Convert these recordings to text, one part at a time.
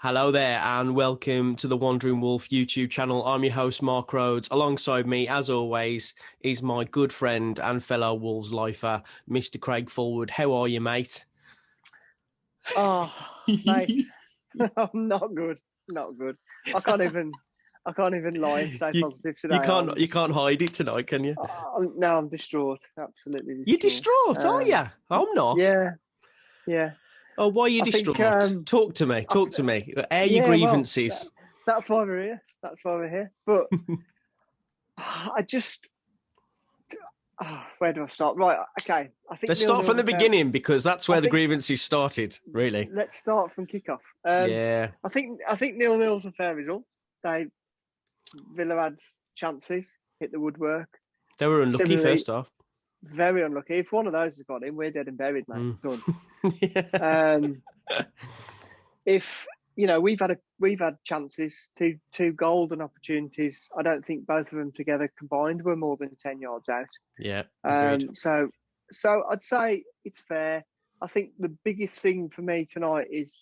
Hello there and welcome to the Wandering Wolf YouTube channel. I'm your host, Mark Rhodes. Alongside me, as always, is my good friend and fellow Wolves lifer, Mr. Craig Forward. How are you, mate? Oh, mate, I'm not good. Not good. I can't even lie and stay positive today. You can't hide it tonight, can you? No, I'm distraught. Absolutely distraught. You're distraught, are you? I'm not. Yeah. Oh, why are you distraught? Talk to me. Air your grievances. Well, that's why we're here. But I just... where do I start? Right, okay. I think let's start from the beginning because that's where the grievances started, really. Let's start from kickoff. Yeah. I think 0-0's a fair result. Villa had chances, hit the woodwork. They were unlucky first half. Very unlucky. If one of those has got in, we're dead and buried, mate. Done. If we've had chances, two golden opportunities. I don't think both of them together combined were more than 10 yards out. Yeah. So I'd say it's fair. I think the biggest thing for me tonight is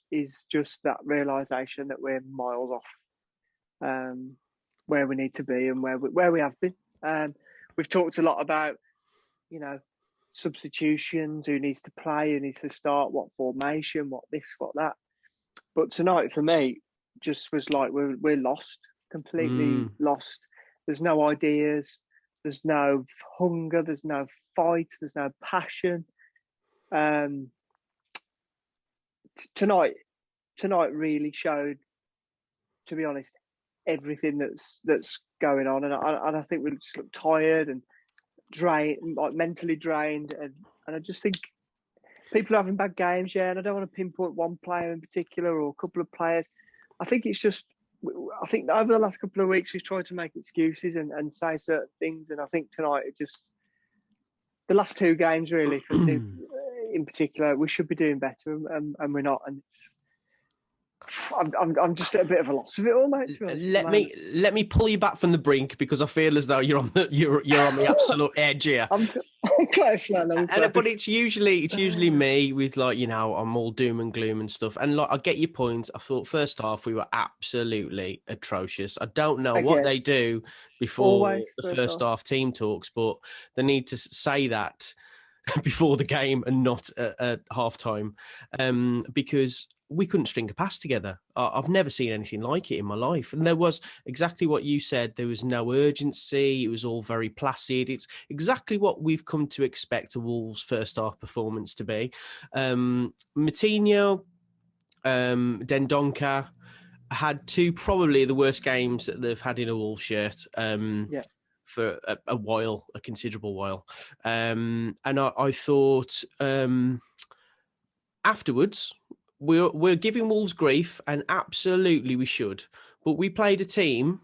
just that realisation that we're miles off where we need to be and where we have been. We've talked a lot about substitutions, who needs to play, who needs to start, what formation, what this, what that. But tonight for me just was like we're lost, completely lost. There's no ideas, there's no hunger, there's no fight, there's no passion. Tonight really showed, to be honest, everything that's going on, and I think we just look tired and drained, like mentally drained, and I just think people are having bad games, and I don't want to pinpoint one player in particular or a couple of players. I think it's just, I think over the last couple of weeks we've tried to make excuses and say certain things, and I think tonight it just, the last two games really, in particular, we should be doing better, and we're not, and I'm just at a bit of a loss of it all, mate. Let me pull you back from the brink because I feel as though you're on the absolute edge here. I'm close, man. But it's usually me with I'm all doom and gloom and stuff. And I get your point. I thought first half we were absolutely atrocious. I don't know what they do before the first half team talks, but they need to say that before the game and not at half time, because we couldn't string a pass together. I've never seen anything like it in my life. And there was exactly what you said. There was no urgency. It was all very placid. It's exactly what we've come to expect a Wolves first half performance to be. Moutinho, Dendoncker had two probably the worst games that they've had in a Wolves shirt. For a while, a considerable while. And I thought afterwards, we're giving Wolves grief, and absolutely we should. But we played a team,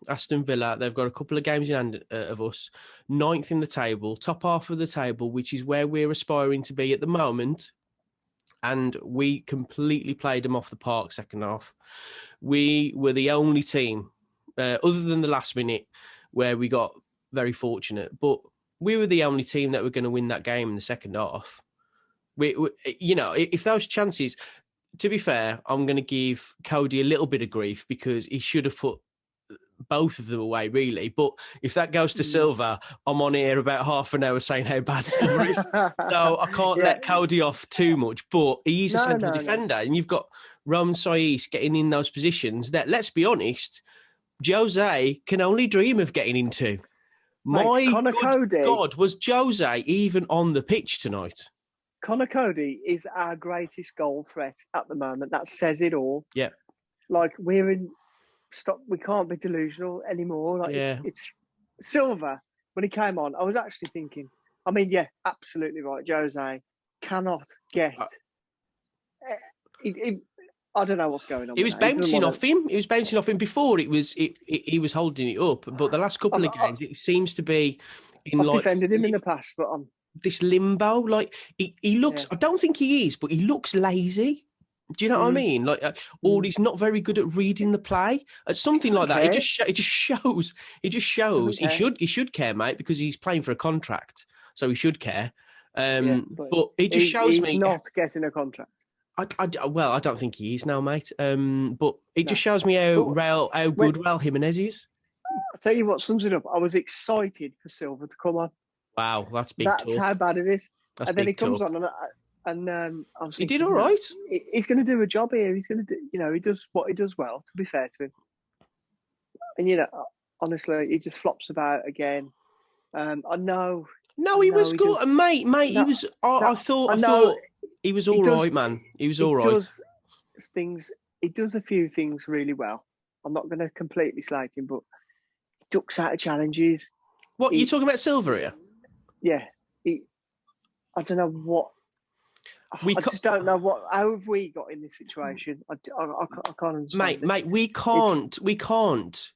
Aston Villa, they've got a couple of games in hand of us, 9th in the table, top half of the table, which is where we're aspiring to be at the moment. And we completely played them off the park second half. We were the only team, other than the last minute, where we got very fortunate, but we were the only team that were going to win that game in the second half. We if those chances, to be fair, I'm going to give Cody a little bit of grief because he should have put both of them away, really. But if that goes to Silva, I'm on here about half an hour saying how bad Silva is. So I can't let Cody off too much, but he's a central defender, and you've got Ram Sais getting in those positions that, let's be honest, Jose can only dream of getting into. God, was Jose even on the pitch tonight? Conor Cody is our greatest goal threat at the moment. That says it all. Yeah. Like, we can't be delusional anymore. It's Silva, when he came on, I was actually thinking, absolutely right. Jose cannot get... I don't know what's going on. He was bouncing off him. He was bouncing off him before. He was holding it up. But the last couple of games, it seems to be I've defended him in the past, but this limbo. Like he looks. I don't think he is, but he looks lazy. Do you know what I mean? Or he's not very good at reading the play. Something like that. It just shows. He should care, mate, because he's playing for a contract, so he should care. But it just shows me he's not getting a contract. Well, I don't think he is now, mate. But it just No. shows me how But good Raul Jimenez is. I'll tell you what sums it up. I was excited for Silva to come on. Wow, that's big That's how talk. bad it is. That's And then he big comes talk. on, and I was He thinking, did all right. he's going to do a job here. He's going to do, he does what he does well. To be fair to him, and honestly, he just flops about again. I know. No, he was he good, does. mate. He No, was. no, I I know thought he was he all does. right, man. He was He all right. does things. He does a few things really well. I'm not going to completely slag him, but he ducks out of challenges. What you talking about, Silver here? Yeah, I don't know what. I just don't know how have we got in this situation. I can't understand. Mate, we can't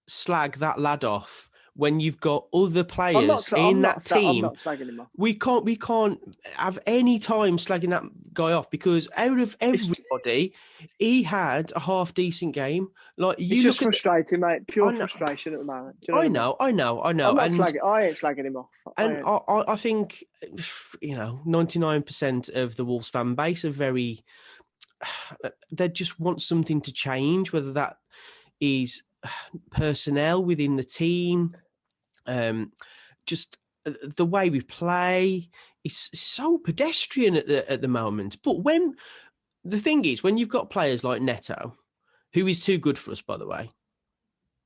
slag that lad off when you've got other players in that team. I'm not slagging him off. We can't have any time slagging that guy off because out of everybody, he had a half decent game. Like it's just frustrating, mate. Pure frustration at the moment. Do you know I know. I'm not slagging. I ain't slagging him off. And I think 99% of the Wolves fan base are very. They just want something to change, whether that is personnel within the team, just the way we play is so pedestrian at the moment. But when the thing is, when you've got players like Neto, who is too good for us, by the way,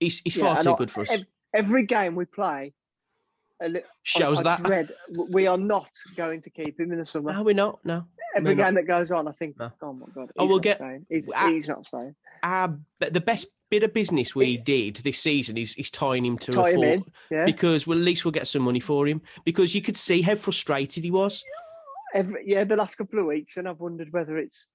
he's far too good for us. Every game we play shows that we are not going to keep him in the summer. No, we're not. No. Every game that goes on, I think, oh my God, he's not staying. The best bit of business we did this season is tying him to a fort, because at least we'll get some money for him, because you could see how frustrated he was. The last couple of weeks, and I've wondered whether it's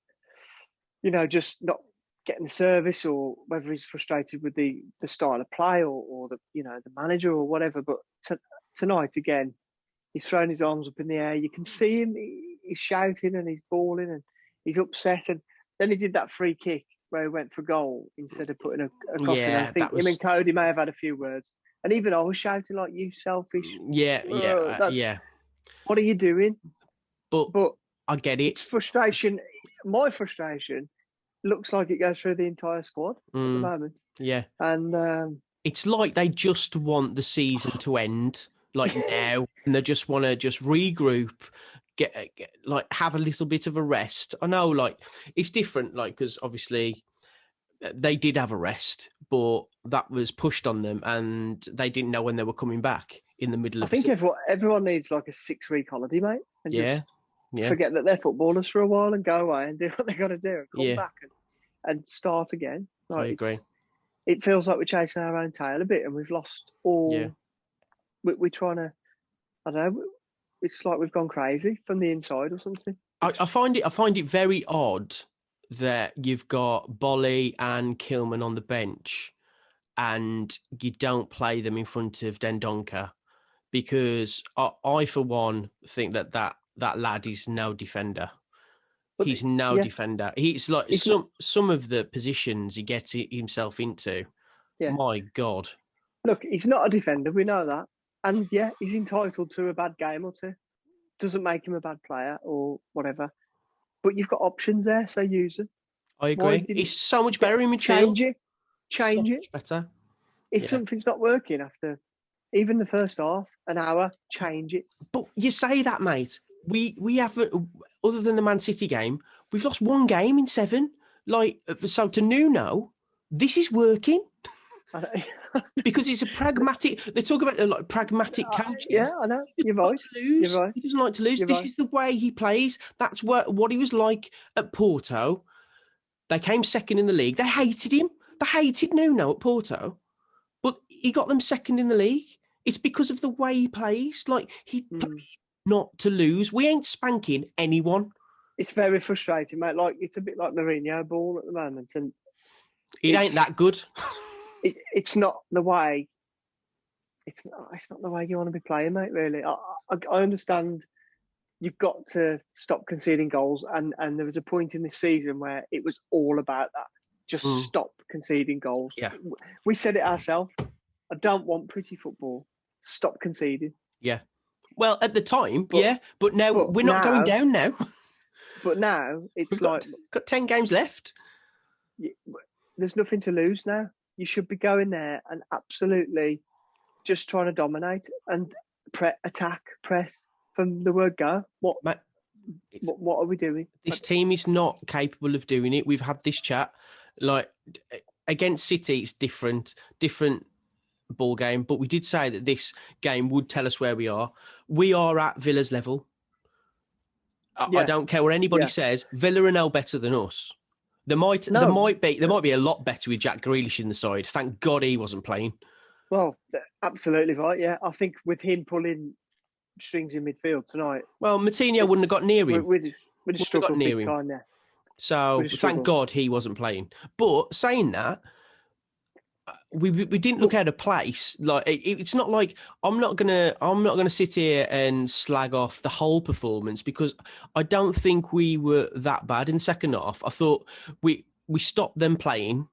just not getting the service, or whether he's frustrated with the style of play, or the the manager or whatever. But tonight again, he's throwing his arms up in the air. You can see him. He's shouting and he's bawling and he's upset. And then he did that free kick where he went for goal instead of putting a cross in. I think him and Cody may have had a few words. And even I was shouting like, "You selfish!" Yeah. What are you doing? But I get it. It's frustration. My frustration looks like it goes through the entire squad at the moment. Yeah. And it's like they just want the season to end, like now, and they just want to just regroup, get have a little bit of a rest. I know, like it's different, like because obviously they did have a rest, but that was pushed on them, and they didn't know when they were coming back in the middle of. I think everyone needs like a 6-week holiday, mate. And just forget that they're footballers for a while and go away and do what they got to do and come back and start again. Like, I agree. It feels like we're chasing our own tail a bit, and we've lost all. Yeah. We're trying to. I don't know. It's like we've gone crazy from the inside or something. I find it very odd that you've got Bolly and Kilman on the bench, and you don't play them in front of Dendoncker, because I for one think that lad is no defender. He's no defender. He's like some of the positions he gets himself into. Yeah. My God. Look, he's not a defender. We know that. And he's entitled to a bad game or two. Doesn't make him a bad player or whatever. But you've got options there, so use them. I agree. He's so much better in midfield. Change it. Better. If something's not working after even the first half, an hour, change it. But you say that, mate. We haven't, other than the Man City game, we've lost one game in 7. Like, so to Nuno, this is working. Because it's a pragmatic. They talk about like pragmatic coaching. Yeah, I know. You're right. He doesn't like to lose. This is the way he plays. That's what he was like at Porto. They came second in the league. They hated him. They hated Nuno at Porto, but he got them second in the league. It's because of the way he plays. Like he plays not to lose. We ain't spanking anyone. It's very frustrating, mate. Like it's a bit like Mourinho ball at the moment, and it ain't that good. It's not the way. It's not the way you want to be playing, mate. Really, I understand. You've got to stop conceding goals, and there was a point in this season where it was all about that. Just stop conceding goals. Yeah, we said it ourselves. I don't want pretty football. Stop conceding. Yeah. Well, at the time, but now we're not going down now. But now it's got 10 games left. There's nothing to lose now. You should be going there and absolutely just trying to dominate and attack, press from the word go. What are we doing? This team is not capable of doing it. We've had this chat. Like, against City, it's different ball game. But we did say that this game would tell us where we are. We are at Villa's level. I don't care what anybody says. Villa are no better than us. There might be a lot better with Jack Grealish in the side. Thank God he wasn't playing. Well, absolutely right. Yeah, I think with him pulling strings in midfield tonight. Well, Moutinho wouldn't have got near him. We'd have struggled big time there. So thank God he wasn't playing. But saying that, we didn't look out of place. Like it's not like I'm not gonna sit here and slag off the whole performance because I don't think we were that bad in the second half. I thought we stopped them playing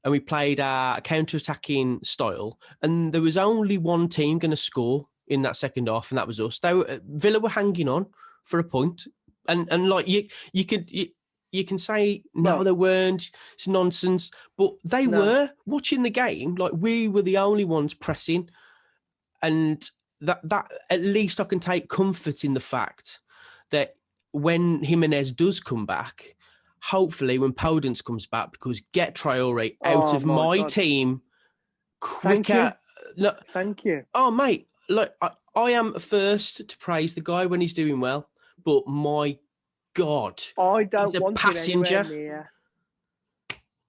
and we played our counter-attacking style, and there was only one team going to score in that second half, and that was us. Villa were hanging on for a point, and like you can say no, they weren't. It's nonsense, but they were watching the game. Like we were the only ones pressing, and that at least I can take comfort in the fact that when Jimenez does come back, hopefully when Podence comes back, because get Traore out of my team quicker. Thank you. Oh mate, look, I am first to praise the guy when he's doing well, but my God, I don't want passenger. him anywhere near.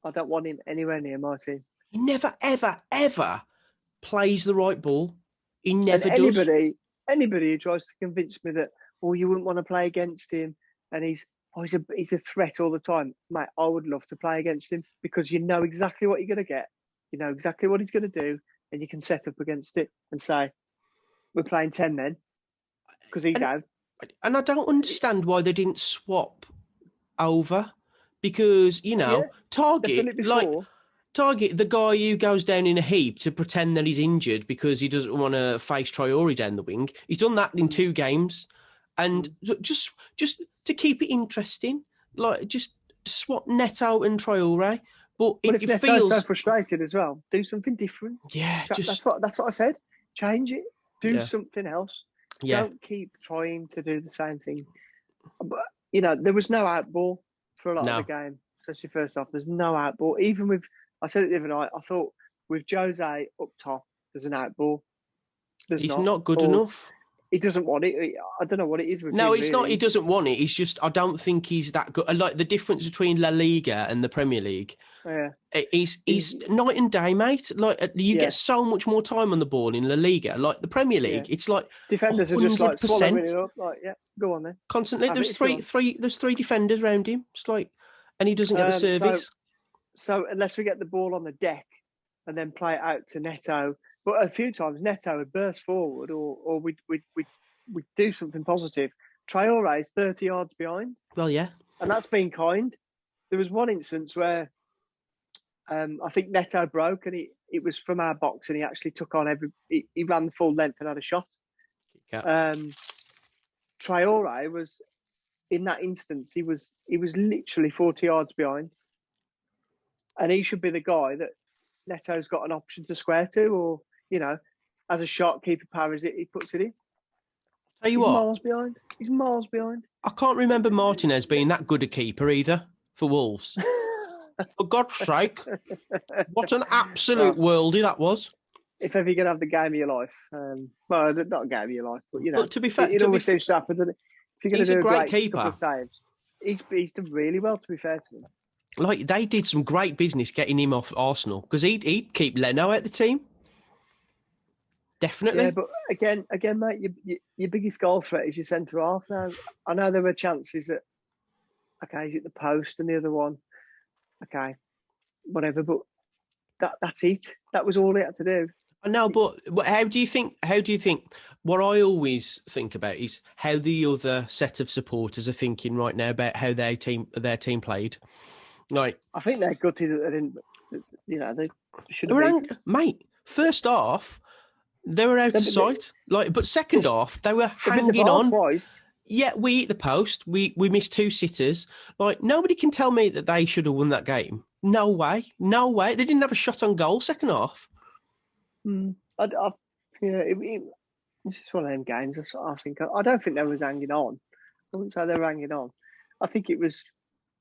I don't want him anywhere near my team. He never, ever, ever plays the right ball. He never does. Anybody who tries to convince me that, you wouldn't want to play against him, and he's a threat all the time, mate. I would love to play against him because you know exactly what you're going to get. You know exactly what he's going to do, and you can set up against it and say, "We're playing 10 then," because he's out. And I don't understand why they didn't swap over, because Target the guy who goes down in a heap to pretend that he's injured because he doesn't want to face Traore down the wing. He's done that in 2 games, and just to keep it interesting, like just swap Neto and Traore. But it if feels so frustrated as well. Do something different. Yeah, that's what I said. Change it. Do something else. Yeah. Don't keep trying to do the same thing. But, there was no outball for a lot of the game, especially first half. There's no outball. Even I said it the other night, I thought with Jose up top, there's an outball. He's not good enough. He doesn't want it. I don't know what it is with him. No, it's not. He doesn't want it. He's just, I don't think he's that good. Like the difference between La Liga and the Premier League. Yeah. He's night and day, mate. Like you get so much more time on the ball in La Liga. Like the Premier League, it's like defenders 100%. Are just like swallowing it up. Like, go on then. Constantly, there's three defenders around him. It's like, and he doesn't get the service. So unless we get the ball on the deck and then play it out to Neto. But a few times Neto would burst forward, or we'd do something positive. Traore is 30 yards behind. Well, yeah, and that's been kind. There was one instance where I think Neto broke, and it was from our box, and he actually took on he ran the full length and had a shot. Traore was in that instance. He was literally 40 yards behind, and he should be the guy that Neto's got an option to square to, or as a shot, keeper parries it, he puts it in. Tell you what, He's miles behind. I can't remember Martinez being that good a keeper either for Wolves. For God's sake, what an absolute worldie that was. If ever you're going to have the game of your life, well, not a game of your life, but But to be fair, it always seems to happen, doesn't it? If you're going to do a great keeper. Couple of saves, he's done really well, to be fair to him. Like, they did some great business getting him off Arsenal, because he'd keep Leno out the team. Definitely. Yeah, but again, mate, your biggest goal threat is your centre half now. I know there were chances that, okay, is it the post and the other one? Okay, whatever, but that's it. That was all he had to do. I know, but how do you think, what I always think about is how the other set of supporters are thinking right now about how their team played. Like, I think they're gutted that they didn't, they should have mate, first half, they were out of sight. But second half, they were hanging on. Twice. Yeah, we eat the post. We missed 2 sitters. Like, nobody can tell me that they should have won that game. No way. No way. They didn't have a shot on goal second half. Yeah, it's just one of them games. I think I don't think they was hanging on. I wouldn't say they were hanging on. I think it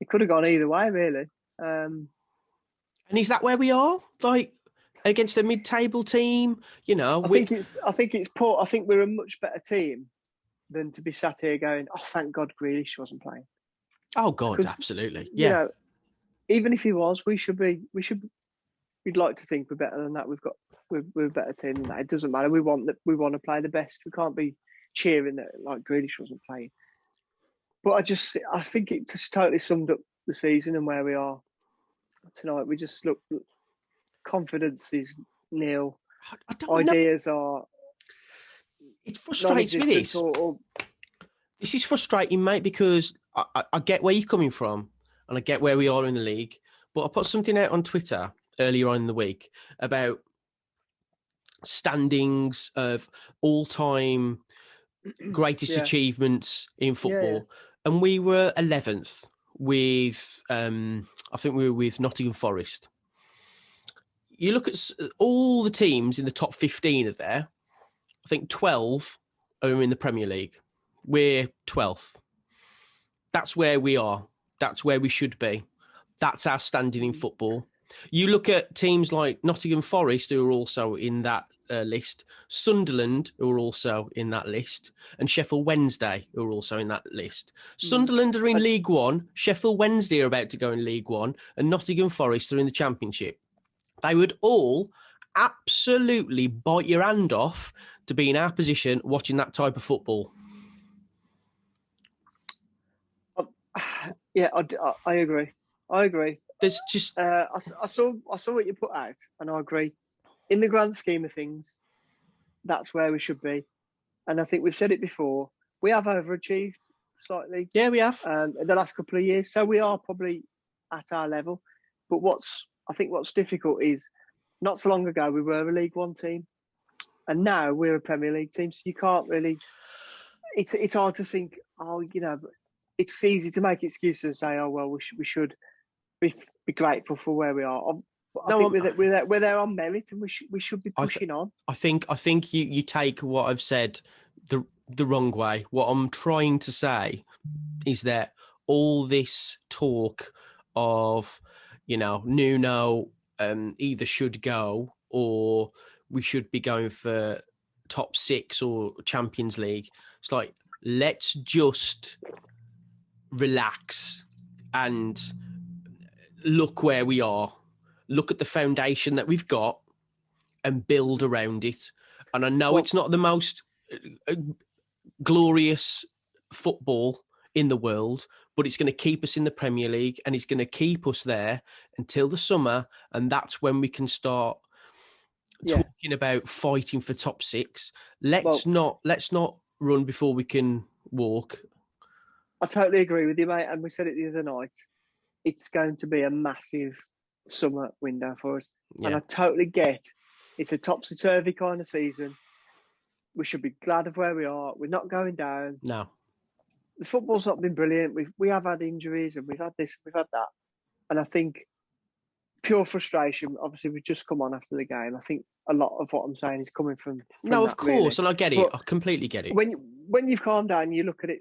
could have gone either way, really. And is that where we are? Like, against a mid-table team, you know? I think it's poor. I think we're a much better team than to be sat here going, "Oh, thank God Grealish wasn't playing." Oh God, Because, absolutely. you Yeah. know, even if he was, we'd like to think we're better than that. We're a better team than that. It doesn't matter. We want to play the best. We can't be cheering that like Grealish wasn't playing. But I think it just totally summed up the season and where we are tonight. We just look, confidence is nil. I don't Ideas know. are. It frustrates me. This is frustrating, mate, because I get where you're coming from and I get where we are in the league. But I put something out on Twitter earlier on in the week about standings of all-time greatest achievements in football. Yeah. And we were 11th with, I think we were with Nottingham Forest. You look at all the teams in the top 15 are there. I think 12 are in the Premier League. We're 12th. That's where we are. That's where we should be. That's our standing in football. You look at teams like Nottingham Forest, who are also in that list, Sunderland, who are also in that list, and Sheffield Wednesday, who are also in that list. Sunderland are in League One, Sheffield Wednesday are about to go in League One, and Nottingham Forest are in the Championship. They would all absolutely bite your hand off to be in our position watching that type of football. Yeah, I agree. There's just I saw what you put out, and I agree. In the grand scheme of things, that's where we should be. And I think we've said it before. We have overachieved slightly. Yeah, we have. In the last couple of years, so we are probably at our level. But what's difficult is not so long ago we were a League One team, and now we're a Premier League team. So you can't really. It's hard to think. Oh, you know, it's easy to make excuses and say, oh well, we should be grateful for where we are. I think we're there on merit, and we should be pushing on. I think you take what I've said the wrong way. What I'm trying to say is that all this talk of, you know, Nuno either should go or we should be going for top 6 or Champions League. It's like, let's just relax and look where we are. Look at the foundation that we've got and build around it. And I know it's not the most glorious football in the world, but it's going to keep us in the Premier League and it's going to keep us there until the summer. And that's when we can start talking about fighting for top 6. Let's not run before we can walk. I totally agree with you, mate. And we said it the other night. It's going to be a massive summer window for us. Yeah. And I totally get it's a topsy-turvy kind of season. We should be glad of where we are. We're not going down. No. The football's not been brilliant. We have had injuries and we've had this, we've had that. And I think pure frustration, obviously we've just come on after the game. I think a lot of what I'm saying is coming from no, of course, really. And I get it. But I completely get it. When you've calmed down, you look at it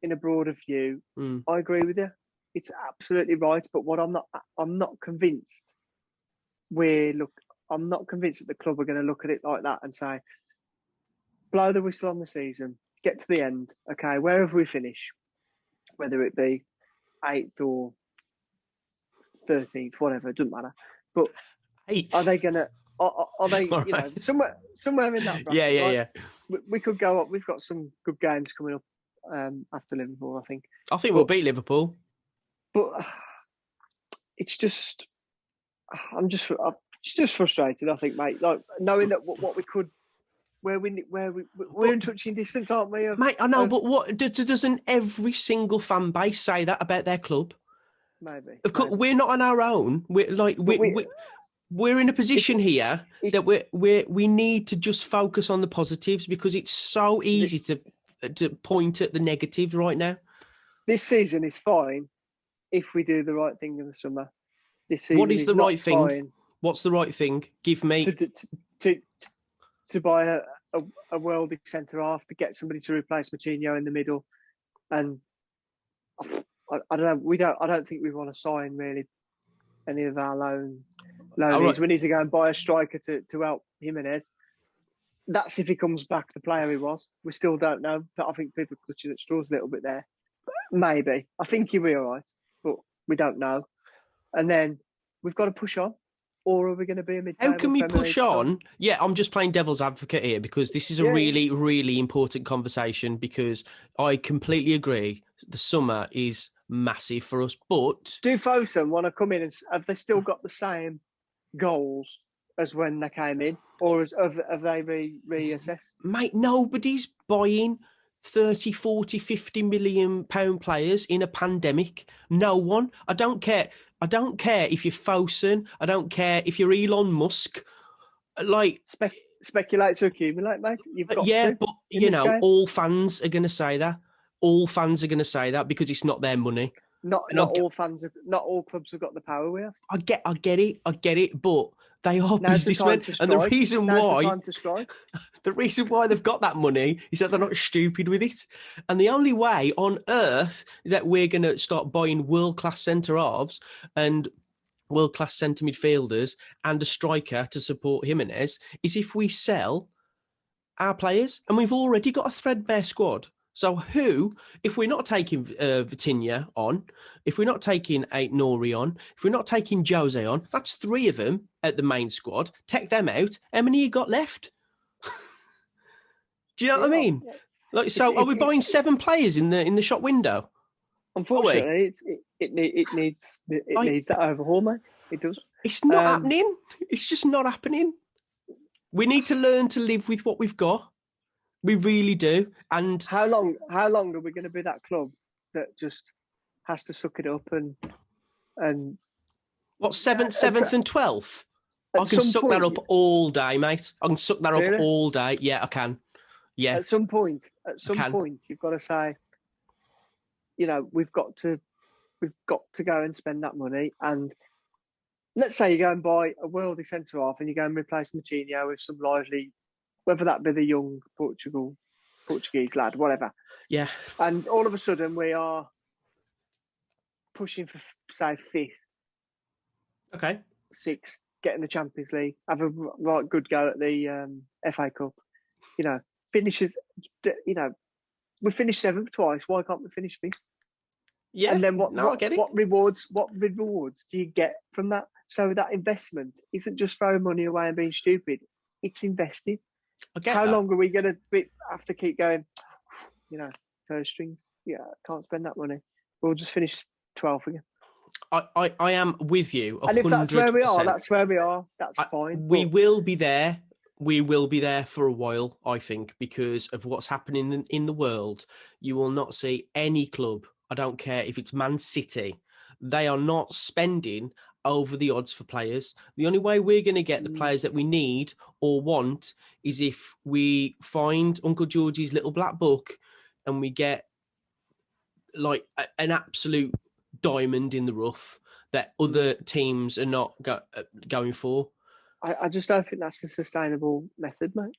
in a broader view, I agree with you. It's absolutely right. But what I'm not convinced I'm not convinced that the club are going to look at it like that and say, blow the whistle on the season, get to the end. Okay, wherever we finish, whether it be 8th or 13th, whatever, it doesn't matter. But 8th. Are they going to? Are they? Right. You know, somewhere in that bracket? Yeah. We could go up. We've got some good games coming up after Liverpool. I think we'll beat Liverpool. But it's just, I'm just frustrated. I think, mate. Like knowing that what we could, we're in touching distance, aren't we? Mate, I know, but what doesn't every single fan base say that about their club? Maybe. Of course, we're not on our own. We're in a position that we need to just focus on the positives because it's so easy to to point at the negatives right now. This season is fine if we do the right thing in the summer. This season What is the right thing? fine What's the right thing? Give me to buy a worldie centre half, to get somebody to replace Moutinho in the middle, and I don't know. I don't think we want to sign really any of our loanies. Right. We need to go and buy a striker to help Jimenez. That's if he comes back the player he was. We still don't know. But I think people are clutching at straws a little bit there. Maybe. I think he'll be all right, but we don't know. And then we've got to push on. Or are we going to be a mid-table? How can we push on? Yeah, I'm just playing devil's advocate here because this is a really, really important conversation, because I completely agree the summer is massive for us. But do Fosun want to come in and have they still got the same goals as when they came in, or have they reassessed? Mate, nobody's buying 30, 40, 50 million pound players in a pandemic. No one. I don't care if you're Fosun. I don't care if you're Elon Musk. Like speculate to accumulate, mate. You've got to, but you know, game. All fans are going to say that. All fans are going to say that because it's not their money. Not all clubs have got the power we have. I get it, but they are businessmen, and the reason why they've got that money is that they're not stupid with it. And the only way on earth that we're going to start buying world-class centre halves and world-class centre midfielders and a striker to support Jimenez is if we sell our players, and we've already got a threadbare squad. So who, if we're not taking Vitinha on, if we're not taking Nori on, if we're not taking Jose on, that's 3 of them at the main squad. Take them out. How many you got left? Do you know what I mean? Yeah. Like, so are we buying 7 players in the shop window? Unfortunately, it needs that overhaul, mate. It does. It's not happening. It's just not happening. We need to learn to live with what we've got. We really do. And how long are we going to be that club that just has to suck it up and what, 7th and 12th? I can suck that up all day, mate. I can suck that up all day. Yeah, I can. Yeah. At some point, you've got to say, you know, we've got to go and spend that money. And let's say you go and buy a worldie centre half and you go and replace Moutinho with some lively, whether that be the young Portuguese lad, whatever. Yeah. And all of a sudden we are pushing for, say, 5th. Okay. 6th, getting the Champions League, have a right good go at the FA Cup. You know, finishes, you know, we finished 7th twice. Why can't we finish 5th? Yeah. And then I get it. What rewards do you get from that? So that investment isn't just throwing money away and being stupid. It's invested. How long are we going to have to keep going, you know, first strings? Yeah, can't spend that money. We'll just finish 12th again. I am with you 100%. And if that's where we are, that's where we are. That's fine. We will be there. We will be there for a while, I think, because of what's happening in the world. You will not see any club, I don't care if it's Man City, they are not spending over the odds for players. The only way we're going to get the players that we need or want is if we find Uncle Georgie's little black book and we get like an absolute diamond in the rough that other teams are not going for. I just don't think that's a sustainable method, mate.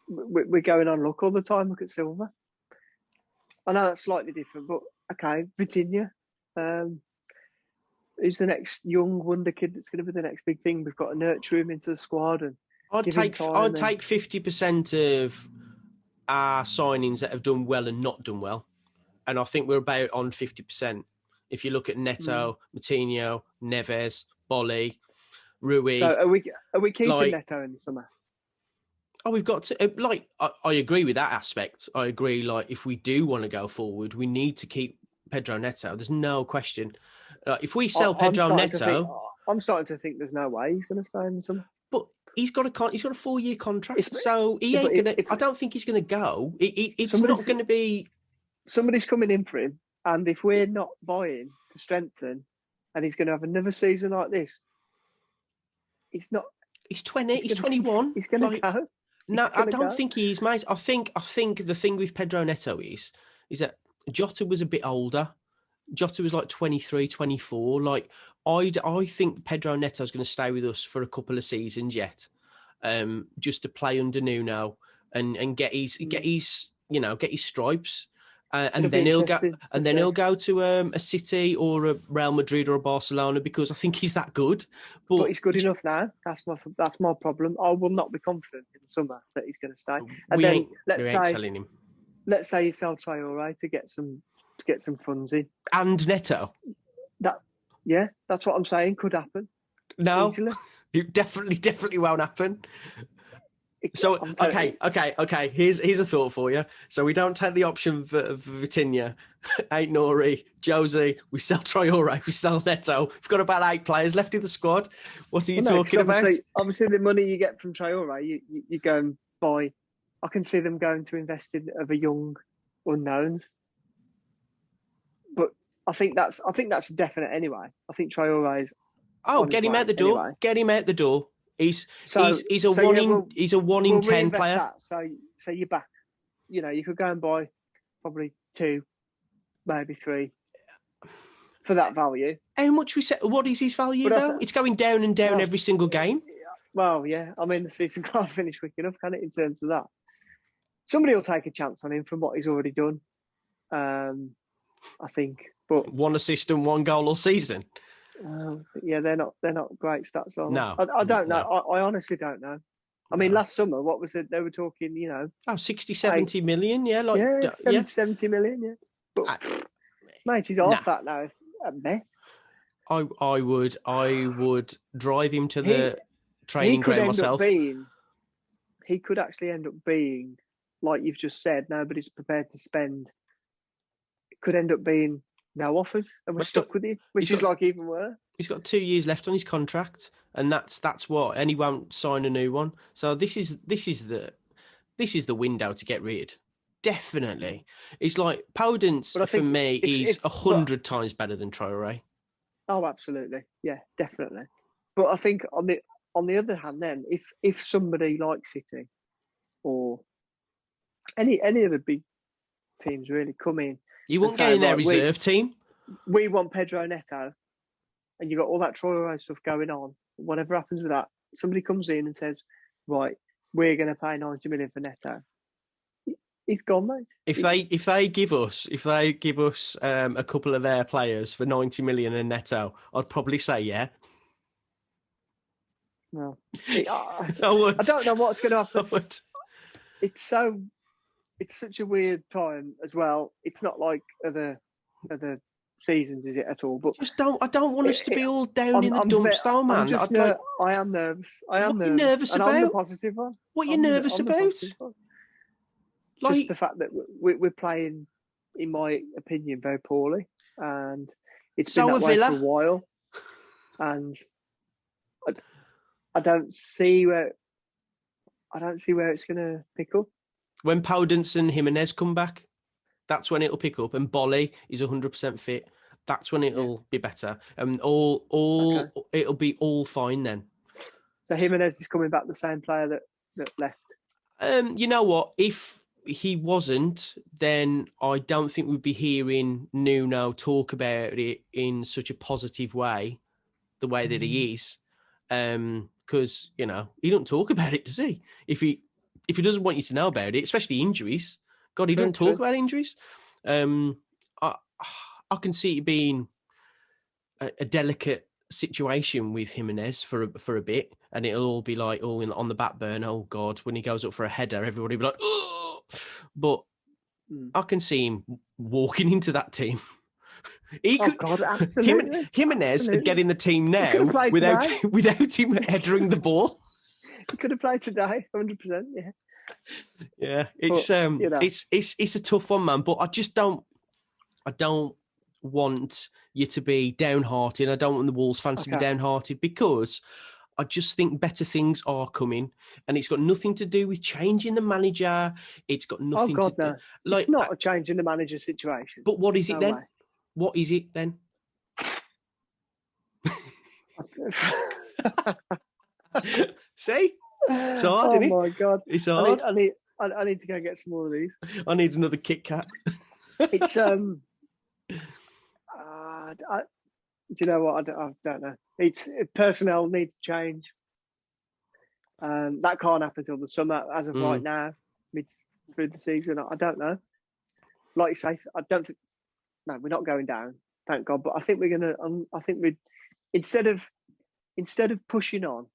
We're going on luck all the time. Look at Silva. I know that's slightly different, but okay, Vitinha. Who's the next young wonder kid that's going to be the next big thing? We've got to nurture him into the squad, and I'd take 50% of our signings that have done well and not done well, and I think we're about on 50%. If you look at Neto, Moutinho, Neves, Bolly, Rui. So are we keeping Neto in the summer? Oh, we've got to I agree with that aspect. I agree. Like, if we do want to go forward, we need to keep Pedro Neto. There's no question. If we sell Pedro Neto, I'm starting to think there's no way he's going to stay in the summer. But he's got a 4-year contract, so he ain't going to. I don't think he's going to go. It's not going to be. Somebody's coming in for him, and if we're not buying to strengthen, and he's going to have another season like this, he's not. He's 20. He's 21. He's going to go. No, I gonna don't go. think he is, mate. I think the thing with Pedro Neto is that Jota was a bit older. Jota was like 23, 24. Like, I think Pedro Neto's going to stay with us for a couple of seasons yet, just to play under Nuno and get his get his stripes, It'll and be then interesting to he'll see. go to a City or a Real Madrid or a Barcelona because I think he's that good. But But he's good enough now. That's my problem. I will not be confident in the summer that he's going to stay. And we then ain't selling him. let's say you sell Traore to get some funds in. And Neto, That's what I'm saying. Could happen no, easily. it definitely won't happen. So okay. Here's a thought for you. So we don't take the option for Vitinha, Ain't Nori, Josie. We sell Traore. We sell Neto. We've got about 8 players left in the squad. What are you talking about? Obviously, the money you get from Traore, you go and buy. I can see them going to invest in other young unknowns. But I think that's definite anyway. I think Traore is. Get him out the door. Anyway. Get him out the door. He's a one in 10 player. That. So you're back. You could go and buy probably 2, maybe 3 for that value. How much we set? What is his value though? It's going down and down every single game. Well, yeah. I mean, the season can't finish quick enough, can it? In terms of that, somebody will take a chance on him from what he's already done. I think, but 1 assist and 1 goal all season. Yeah, they're not great stats. No, I don't know. No. I honestly don't know. I mean, last summer, what was it? They were talking, 60, 70 million, yeah, 70 million, yeah. But mate, he's half that now. At best. I would drive him to the training ground myself. He could actually end up being, like you've just said, nobody's prepared to spend. It could end up being no offers, and we're stuck with you, which is like even worse. He's got 2 years left on his contract, and that's what, and he won't sign a new one. So this is the window to get rid. Definitely, it's like Podence for me is 100 times better than Traore. Oh, absolutely, yeah, definitely. But I think on the other hand, then if somebody like City or any of the big teams really come in. You won't get in their reserve team. We want Pedro Neto, and you've got all that Traore stuff going on. Whatever happens with that, somebody comes in and says, right, we're going to pay 90 million for Neto. He's gone, mate. If they give us a couple of their players for 90 million and Neto, I'd probably say yeah. No, I would. I don't know what's going to happen. I would. It's such a weird time as well. It's not like other seasons, is it at all? But I don't want us to be all down in the dumps, though, man. I am nervous. What are you nervous about? I'm the positive one. What are you nervous about? Just the fact that we're playing, in my opinion, very poorly, and it's been that way for a while. And I don't see where it's going to pick up. When Podence and Jimenez come back, that's when it'll pick up. And Bolly is 100% fit. That's when it'll be better. And it'll be all fine then. So Jimenez is coming back the same player that left. You know what? If he wasn't, then I don't think we'd be hearing Nuno talk about it in such a positive way, the way that he is. Because, he don't talk about it, does he? If he doesn't want you to know about it, especially injuries, God, he doesn't talk about injuries. I can see it being a delicate situation with Jimenez for a bit, and it'll all be like on the back burner. Oh God, when he goes up for a header, everybody will be like, oh! But I can see him walking into that team. God, absolutely. Jimenez get in the team now without him headering the ball. He could have played today, 100%. Yeah. Yeah, it's a tough one, man. But I don't want you to be downhearted. I don't want the Wolves fans to be downhearted, because I just think better things are coming, and it's got nothing to do with changing the manager. It's got nothing to do. No. Like, it's not a change in the manager situation. But what is it then? Way. What is it then? See? It's hard, Oh isn't it? my God. It's I need, hard. I need, I need to go get some more of these. I need another Kit Kat. It's do you know what? I don't know. It's personnel needs to change. That can't happen till the summer. As of right now, mid through the season, I don't know. Like you say, I don't think. No, we're not going down, thank God. But I think we're gonna. I think we instead of pushing on,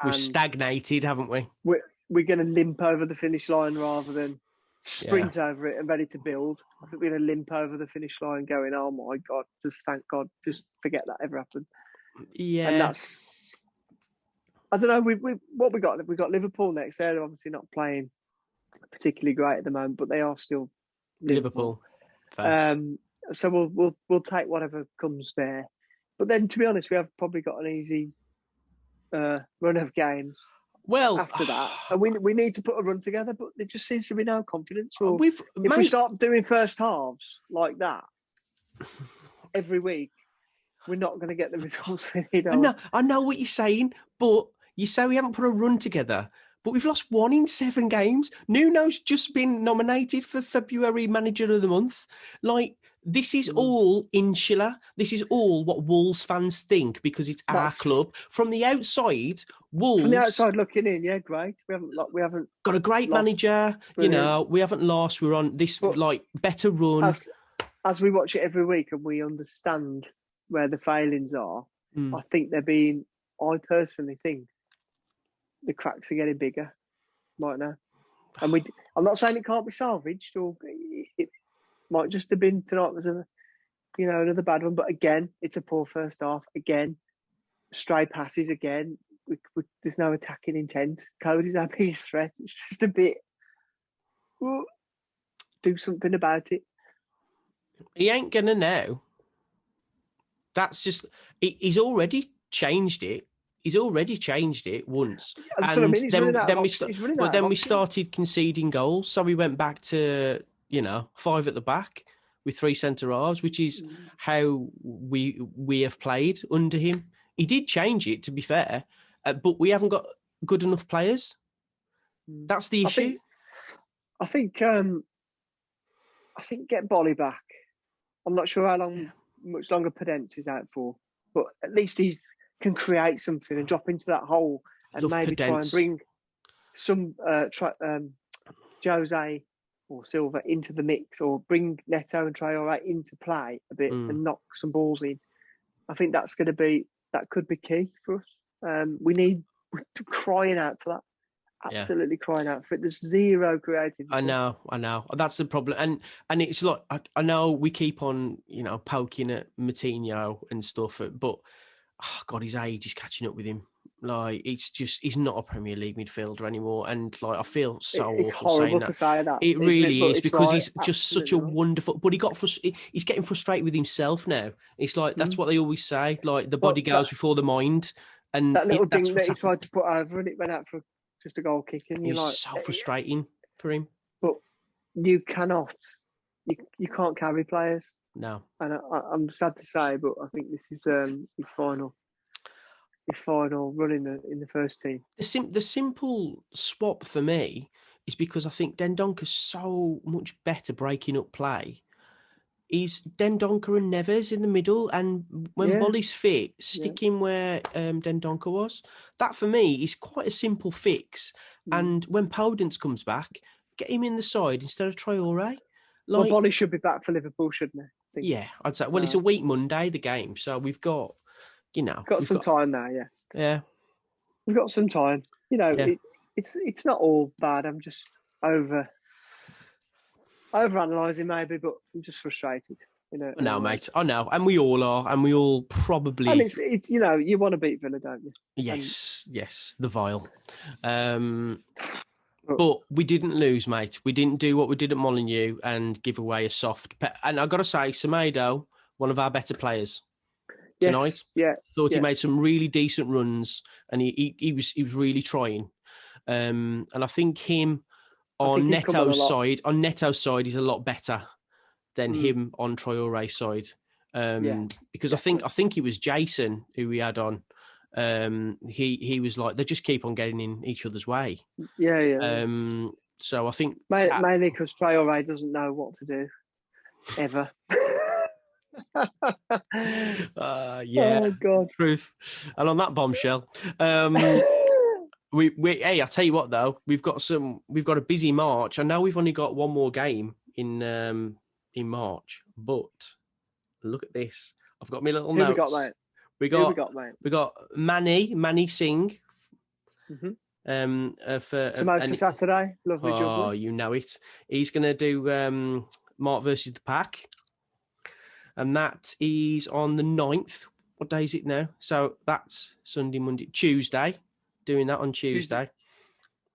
We've stagnated, haven't we? We're going to limp over the finish line rather than sprint over it and ready to build. I think we're going to limp over the finish line going, oh my God, just thank God, just forget that ever happened. Yeah. And that's, I don't know, what we got? We've got Liverpool next. They're obviously not playing particularly great at the moment, but they are still Liverpool. So we'll take whatever comes there. But then, to be honest, we have probably got an easy run of games. Well, after that, and we need to put a run together, but there just seems to be no confidence. Or if we start doing first halves like that every week, we're not going to get the results we need. I know what you're saying, but you say we haven't put a run together, but we've lost 1 in 7 games. Nuno's just been nominated for February Manager of the Month. Like, this is all insular. This is all what Wolves fans think because it's our club. From the outside, Wolves. From the outside looking in, yeah, great. We haven't got a great manager. Brilliant. We haven't lost. We're on this better run. As we watch it every week and we understand where the failings are, I think I personally think the cracks are getting bigger right now. And I'm not saying it can't be salvaged, or it might just have been tonight was another bad one. But again, it's a poor first half. Again, stray passes. Again, there's no attacking intent. Cody's our biggest threat. It's just a bit. Do something about it. He ain't gonna know. That's just. He's already changed it. He's already changed it once, and then we started conceding goals. So we went back to 5 at the back with 3 centre halves, which is how we have played under him. He did change it, to be fair, but we haven't got good enough players. That's the issue. I think get Bolly back. I'm not sure much longer Pedence is out for, but at least he can create something and drop into that hole and maybe try and bring some Jose or Silva into the mix, or bring Neto and Traore into play a bit and knock some balls in. I think that could be key for us. We're crying out for that. Absolutely crying out for it. There's zero creativity. I know. That's the problem. And it's like, I know we keep on, poking at Moutinho and stuff, but God, his age is catching up with him. Like, it's just, he's not a Premier League midfielder anymore. And like, I feel so awful saying that. To say that. It really is, because he's just such a wonderful, but he's getting frustrated with himself now. It's like, that's what they always say. Like, the body goes before the mind. And that little thing that he tried to put over and it went out for just a goal kick, and it's so frustrating for him. But you cannot, you can't carry players. No, and I'm sad to say, but I think this is his final run in the first team. The simple swap for me is because I think Dendonker's so much better breaking up play. He's Dendonker and Neves in the middle, and when Bolly's fit, stick him where Dendonker was. That for me is quite a simple fix. And when Podence comes back, get him in the side instead of Traore. Well, Bolly should be back for Liverpool, shouldn't he? Yeah, I'd say. Well, it's a week Monday, the game, so we've got, got some time now. Yeah, we've got some time. It's not all bad. I'm just over-analysing maybe, but I'm just frustrated. No, mate, I know, and we all are, and we all probably. And it's you want to beat Villa, don't you? Yes, the Vile. But we didn't lose, mate. We didn't do what we did at Molineux and give away a soft. And I got to say, Semedo, one of our better players tonight. Thought he made some really decent runs, and he was really trying. And I think him on Neto's side, he's a lot better than him on Traore's side. Because I think it was Jason who we had on. he was like, they just keep on getting in each other's way. Yeah. So I think mainly because Traore doesn't know what to do ever. Yeah, oh God, truth. And on that bombshell, hey, I'll tell you what though, we've got a busy March. I know we've only got one more game in March, but look at this. I've got my little Who notes. we got, mate? Who we got, mate? We got Manny Singh. Mm-hmm. For Samosa Saturday, lovely jubbly. Oh, you know it. He's going to do Mark versus the Pack, and that is on the 9th. What day is it now? So that's Sunday, Monday, Tuesday. Doing that on Tuesday.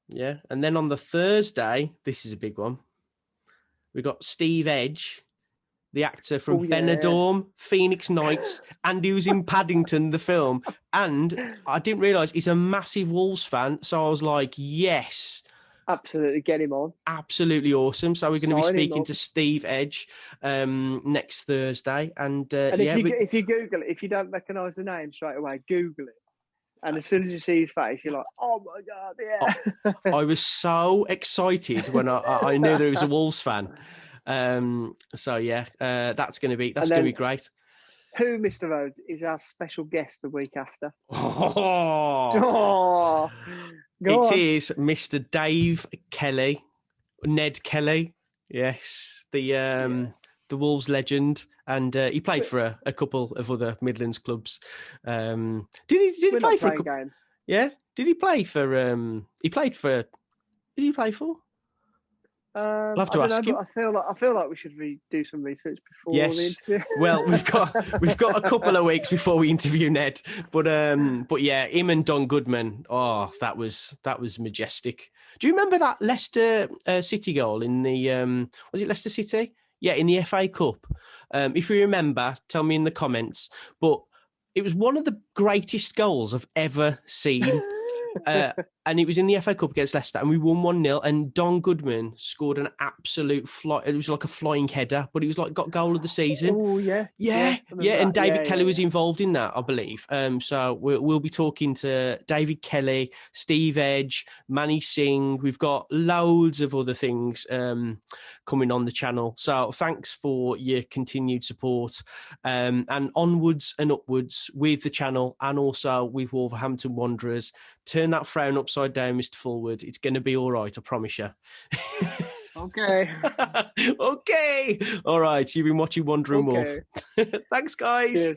Yeah, and then on the Thursday, this is a big one. We got Steve Edge, the actor from Benidorm, Phoenix Nights, and he was in Paddington, the film. And I didn't realise he's a massive Wolves fan, so I was like, yes. Absolutely, get him on. Absolutely awesome. So we're going to be speaking to Steve Edge next Thursday. And if you Google it, if you don't recognise the name straight away, Google it. And as soon as you see his face, you're like, oh my God, yeah. I was so excited when I knew that he was a Wolves fan. So yeah, that's going to be great. Who, Mr. Rhodes, is our special guest the week after? It is Mr. Dave Kelly, Ned Kelly. Yes, the Wolves legend, and he played for a couple of other Midlands clubs. Did he play for a couple? Games. Yeah, did he play for? He played for. Did he play for? I'll have to ask him. I feel like we should do some research before the interview. Well, we've got a couple of weeks before we interview Ned, but yeah, him and Don Goodman. Oh, that was majestic. Do you remember that Leicester City goal in the was it Leicester City? Yeah, in the FA Cup. If you remember, tell me in the comments. But it was one of the greatest goals I've ever seen. And it was in the FA Cup against Leicester, and we won 1-0, and Don Goodman scored an absolute fly. It was like a flying header, but he was like got goal of the season. Oh, yeah. And David Kelly was involved in that, I believe. So we'll be talking to David Kelly, Steve Edge, Manny Singh. We've got loads of other things coming on the channel. So thanks for your continued support, and onwards and upwards with the channel and also with Wolverhampton Wanderers. Turn that frown upside down, Mr. Fullwood. It's going to be all right, I promise you. Okay. Okay. All right. You've been watching Wandering Wolf. Thanks, guys. Cheers.